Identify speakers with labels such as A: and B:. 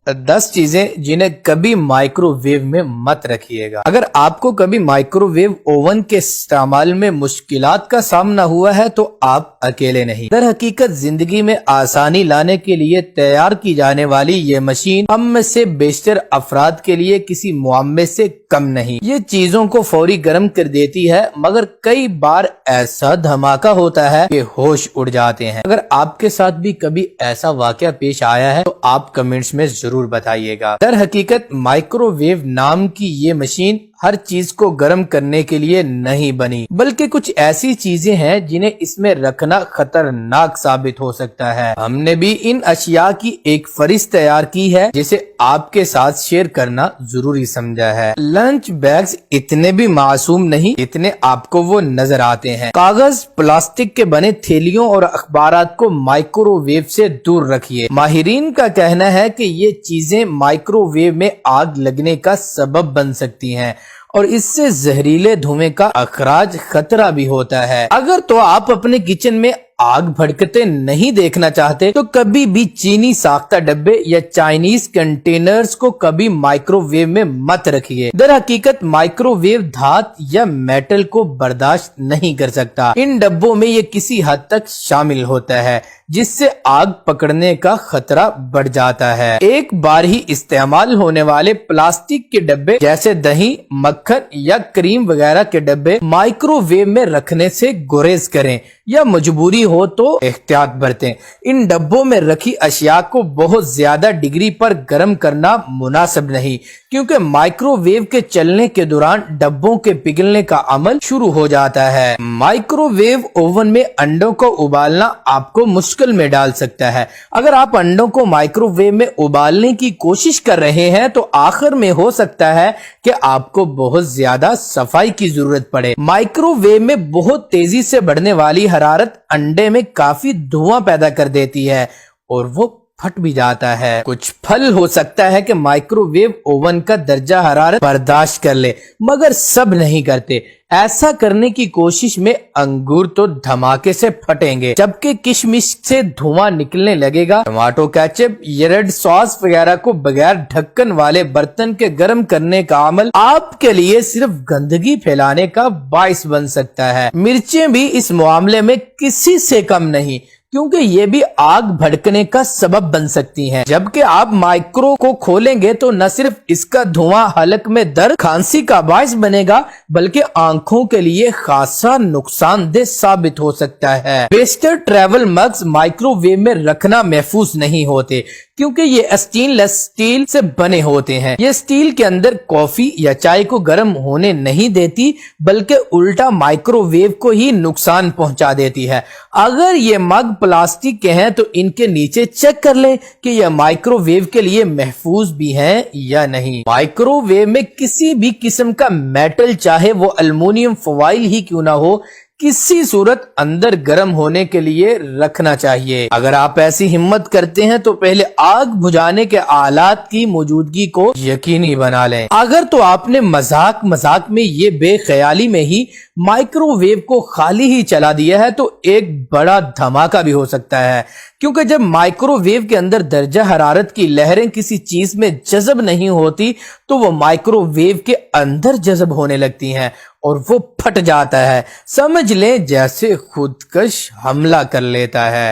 A: 10 चीजें जिन्हें कभी माइक्रोवेव में मत रखिएगा। अगर आपको कभी माइक्रोवेव ओवन के इस्तेमाल में मुश्किलात का सामना हुआ है तो आप अकेले नहीं। दर हकीकत जिंदगी में आसानी लाने के लिए तैयार की जाने वाली ये मशीन हम में से बेशतर अफराद के लिए किसी मुआम्मे से कम नहीं। ये चीजों को फौरी गर्म कर देती है, मगर कई बार ऐसा धमाका होता है कि होश उड़ जाते हैं। अगर आपके साथ भी कभी ऐसा वाकया पेश आया है तो आप कमेंट्स में जरूर बताइएगा। दर हकीकत माइक्रोवेव नाम की ये मशीन हर चीज को गर्म करने के लिए नहीं बनी, बल्कि कुछ ऐसी चीजें हैं जिन्हें इसमें रखना खतरनाक साबित हो सकता है। हमने भी इन अशिया की एक फहरिस्त तैयार की है जिसे आपके साथ शेयर करना जरूरी समझा है। लंच बैग्स इतने भी मासूम नहीं इतने आपको वो नजर आते हैं। कागज, प्लास्टिक के बने थैलियों और अखबारात को माइक्रोवेव से दूर रखिए। माहिरीन का कहना है कि ये चीजें माइक्रोवेव में आग लगने का सबब बन सकती हैं और इससे जहरीले धुएं का अखराज खतरा भी होता है। अगर तो आप अपने किचन में आग भड़कते नहीं देखना चाहते तो कभी भी चीनी साख्ता डब्बे या चाइनीज कंटेनर्स को कभी माइक्रोवेव में मत रखिए। दर हकीकत माइक्रोवेव धात या मेटल को बर्दाश्त नहीं कर सकता। इन डब्बों में ये किसी हद तक शामिल होता है जिससे आग पकड़ने का खतरा बढ़ जाता है। एक बार ही इस्तेमाल होने वाले प्लास्टिक के डब्बे जैसे दही, मक्खन या क्रीम वगैरह के डब्बे माइक्रोवेव में रखने से गुरेज करें या मजबूरी हो तो एहतियात बरतें। इन डब्बों में रखी अशिया को बहुत ज्यादा डिग्री पर गर्म करना मुनासिब नहीं, क्योंकि माइक्रोवेव के चलने के दौरान डब्बों के पिघलने का अमल शुरू हो जाता है। माइक्रोवेव ओवन में अंडों को उबालना आपको मुश्किल में डाल सकता है। अगर आप अंडों को माइक्रोवेव में उबालने की कोशिश कर रहे हैं तो आखिर में हो सकता है कि आपको बहुत ज्यादा सफाई की जरूरत पड़े। माइक्रोवेव में बहुत तेजी से बढ़ने वाली हरारत अंडे में काफी धुआं पैदा कर देती है और वो फट भी जाता है। कुछ फल हो सकता है कि माइक्रोवेव ओवन का दर्जा हरारत बर्दाश्त कर ले, मगर सब नहीं करते। ऐसा करने की कोशिश में अंगूर तो धमाके से फटेंगे, जबकि किशमिश से धुआं निकलने लगेगा। टमाटो केचप, रेड सॉस वगैरह को बगैर ढक्कन वाले बर्तन के गर्म करने का अमल आपके लिए सिर्फ गंदगी फैलाने का बाइस बन सकता है। मिर्चें भी इस मामले में किसी से कम नहीं, क्योंकि ये भी आग भड़कने का सबब बन सकती हैं। जबकि आप माइक्रो को खोलेंगे तो न सिर्फ इसका धुआं हलक में दर्द, खांसी का बाइस बनेगा, बल्कि आंखों के लिए खासा नुकसानदेह साबित हो सकता है। बेशतर ट्रैवल मग्स माइक्रोवेव में रखना महफूज नहीं होते, क्योंकि ये स्टेनलेस स्टील से बने होते हैं। ये स्टील के अंदर कॉफी या चाय को गर्म होने नहीं देती, बल्कि उल्टा माइक्रोवेव को ही नुकसान पहुंचा देती है। अगर ये मग प्लास्टिक के हैं तो इनके नीचे चेक कर लें कि यह माइक्रोवेव के लिए महफूज भी हैं या नहीं। माइक्रोवेव में किसी भी किस्म का मेटल, चाहे वो एल्युमिनियम फॉइल ही क्यों ना हो, किसी सूरत अंदर गर्म होने के लिए रखना चाहिए। अगर आप ऐसी हिम्मत करते हैं तो पहले आग बुझाने के आलात की मौजूदगी को यकीनी बना लें। अगर तो आपने मजाक में ये बेख्याली में ही माइक्रोवेव को खाली ही चला दिया है तो एक बड़ा धमाका भी हो सकता है, क्योंकि जब माइक्रोवेव के अंदर दर्जा हरारत की लहरें किसी चीज में जज़ब नहीं होती तो वो माइक्रोवेव के अंदर जज़ब होने लगती हैं और वो फट जाता है। समझ लें जैसे खुदकश हमला कर लेता है।